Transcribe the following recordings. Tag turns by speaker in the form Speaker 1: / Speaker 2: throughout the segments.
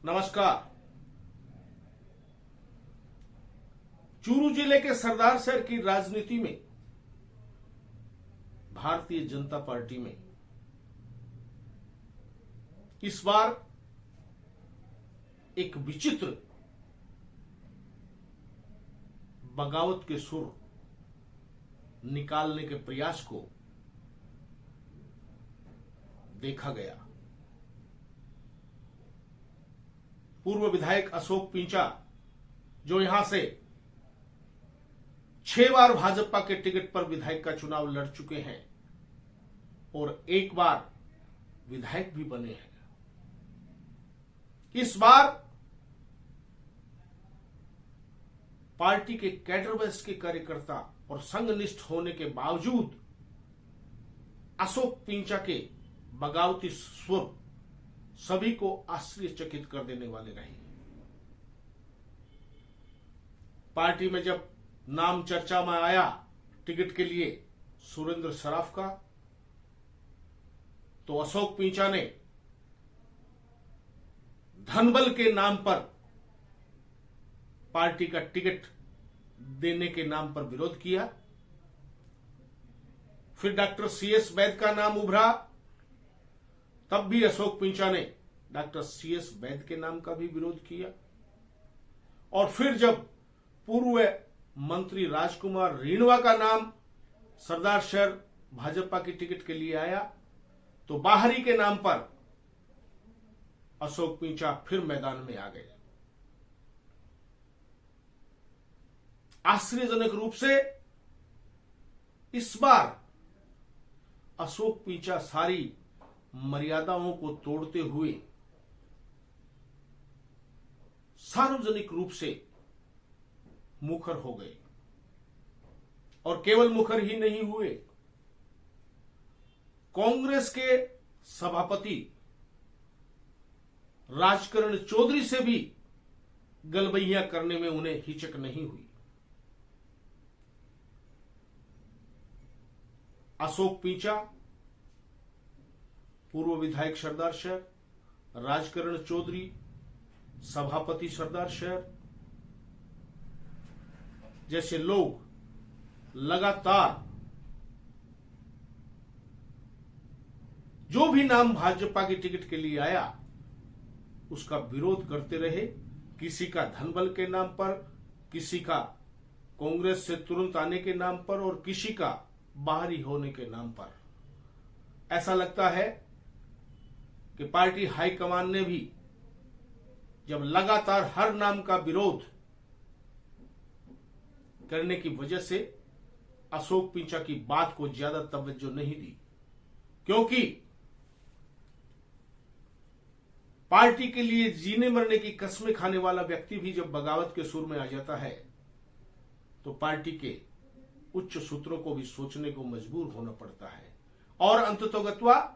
Speaker 1: नमस्कार। चूरू जिले के सरदार शहर की राजनीति में भारतीय जनता पार्टी में इस बार एक विचित्र बगावत के सुर निकालने के प्रयास को देखा गया। पूर्व विधायक अशोक पिंचा, जो यहां से 6 बार भाजपा के टिकट पर विधायक का चुनाव लड़ चुके हैं और 1 बार विधायक भी बने हैं, इस बार पार्टी के कैडर बेस के कार्यकर्ता और संघनिष्ठ होने के बावजूद अशोक पिंचा के बगावती स्वर सभी को आश्चर्यचकित कर देने वाले रहे। पार्टी में जब नाम चर्चा में आया टिकट के लिए सुरेंद्र सराफ का, तो अशोक पिंचा ने धनबल के नाम पर पार्टी का टिकट देने के नाम पर विरोध किया। फिर डॉक्टर सीएस वैद का नाम उभरा, तब भी अशोक पिंचा ने डॉक्टर सीएस वैद के नाम का भी विरोध किया। और फिर जब पूर्व मंत्री राजकुमार रेणुवा का नाम सरदार शहर भाजपा की टिकट के लिए आया, तो बाहरी के नाम पर अशोक पिंचा फिर मैदान में आ गए। आश्चर्यजनक रूप से इस बार अशोक पिंचा सारी मर्यादाओं को तोड़ते हुए सार्वजनिक रूप से मुखर हो गए। और केवल मुखर ही नहीं हुए, कांग्रेस के सभापति राजकरण चौधरी से भी गलबैया करने में उन्हें हिचक नहीं हुई। अशोक पिंचा, पूर्व विधायक सरदार शहर, राजकरण चौधरी सभापति सरदार शहर जैसे लोग लगातार जो भी नाम भाजपा की टिकट के लिए आया उसका विरोध करते रहे। किसी का धनबल के नाम पर, किसी का कांग्रेस से तुरंत आने के नाम पर और किसी का बाहरी होने के नाम पर। ऐसा लगता है कि पार्टी हाईकमान ने भी जब लगातार हर नाम का विरोध करने की वजह से अशोक पिंचा की बात को ज्यादा तवज्जो नहीं दी, क्योंकि पार्टी के लिए जीने मरने की कस्में खाने वाला व्यक्ति भी जब बगावत के सुर में आ जाता है तो पार्टी के उच्च सूत्रों को भी सोचने को मजबूर होना पड़ता है। और अंततोगत्वा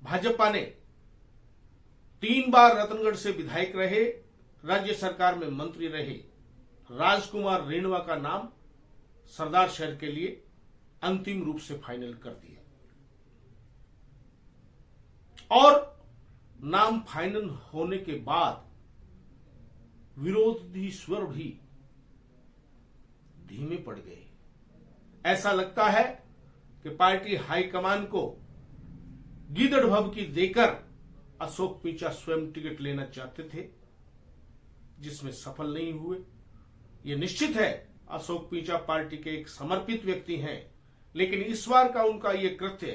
Speaker 1: भाजपा ने 3 बार रतनगढ़ से विधायक रहे, राज्य सरकार में मंत्री रहे राजकुमार रेणुवा का नाम सरदार शहर के लिए अंतिम रूप से फाइनल कर दिया। और नाम फाइनल होने के बाद विरोधी स्वर भी धीमे पड़ गए। ऐसा लगता है कि पार्टी हाईकमान को गीदड़ भभकी देकर अशोक पिंचा स्वयं टिकट लेना चाहते थे, जिसमें सफल नहीं हुए। यह निश्चित है अशोक पिंचा पार्टी के एक समर्पित व्यक्ति हैं, लेकिन इस बार का उनका यह कृत्य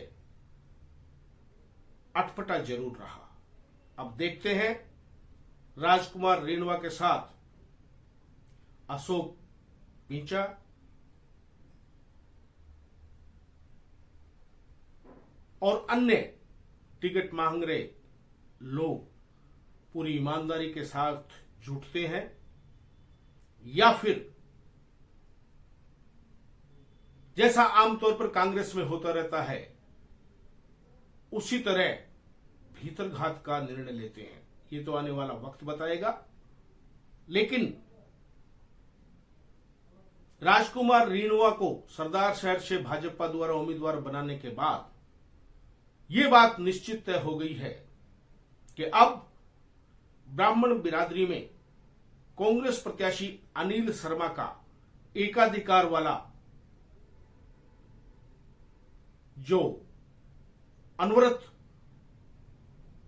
Speaker 1: अटपटा जरूर रहा। अब देखते हैं राजकुमार रेणुवा के साथ अशोक पिंचा और अन्य टिकट मांग रहे लोग पूरी ईमानदारी के साथ जुटते हैं या फिर जैसा आमतौर पर कांग्रेस में होता रहता है उसी तरह भीतरघात का निर्णय लेते हैं। ये तो आने वाला वक्त बताएगा। लेकिन राजकुमार रेणुवा को सरदार शहर से भाजपा द्वारा उम्मीदवार बनाने के बाद यह बात निश्चित तय हो गई है कि अब ब्राह्मण बिरादरी में कांग्रेस प्रत्याशी अनिल शर्मा का एकाधिकार वाला जो अनवरत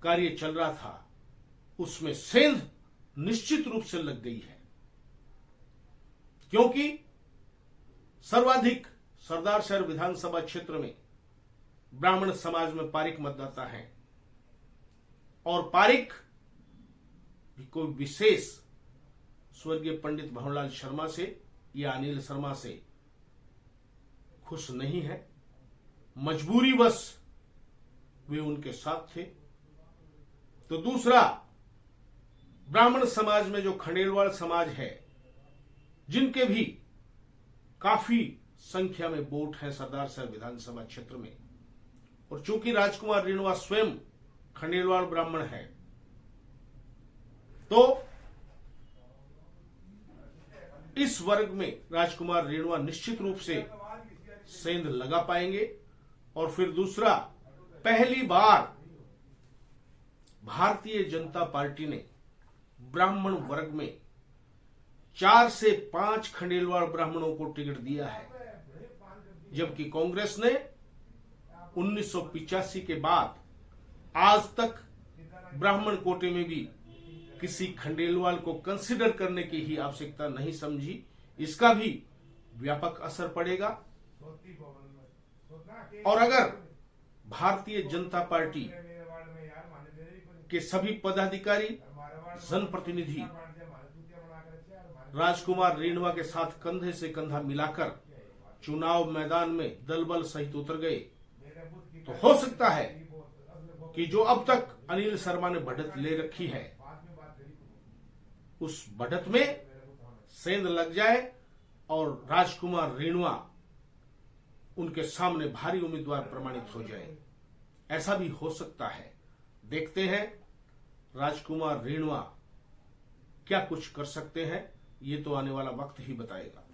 Speaker 1: कार्य चल रहा था उसमें सेंध निश्चित रूप से लग गई है, क्योंकि सर्वाधिक सरदार शहर विधानसभा क्षेत्र में ब्राह्मण समाज में पारिक मतदाता हैं और पारिक भी कोई विशेष स्वर्गीय पंडित भंवरलाल शर्मा से या अनिल शर्मा से खुश नहीं है। मजबूरीवश वे उनके साथ थे। तो दूसरा, ब्राह्मण समाज में जो खंडेलवाल समाज है, जिनके भी काफी संख्या में वोट है सरदार शहर विधानसभा क्षेत्र में, और चूंकि राजकुमार रेणुआ स्वयं खंडेलवाल ब्राह्मण है, तो इस वर्ग में राजकुमार रेणुआ निश्चित रूप से सेंध लगा पाएंगे। और फिर दूसरा, पहली बार भारतीय जनता पार्टी ने ब्राह्मण वर्ग में 4 से 5 खंडेलवाल ब्राह्मणों को टिकट दिया है, जबकि कांग्रेस ने 1985 के बाद आज तक ब्राह्मण कोटे में भी किसी खंडेलवाल को कंसिडर करने की ही आवश्यकता नहीं समझी। इसका भी व्यापक असर पड़ेगा। और अगर भारतीय जनता पार्टी के सभी पदाधिकारी, जनप्रतिनिधि राजकुमार रेणुआ के साथ कंधे से कंधा मिलाकर चुनाव मैदान में दल बल सहित उतर गए, तो हो सकता है कि जो अब तक अनिल शर्मा ने बढ़त ले रखी है, उस बढ़त में सेंध लग जाए और राजकुमार रेणुआ उनके सामने भारी उम्मीदवार प्रमाणित हो जाए। ऐसा भी हो सकता है। देखते हैं राजकुमार रेणुआ क्या कुछ कर सकते हैं, ये तो आने वाला वक्त ही बताएगा।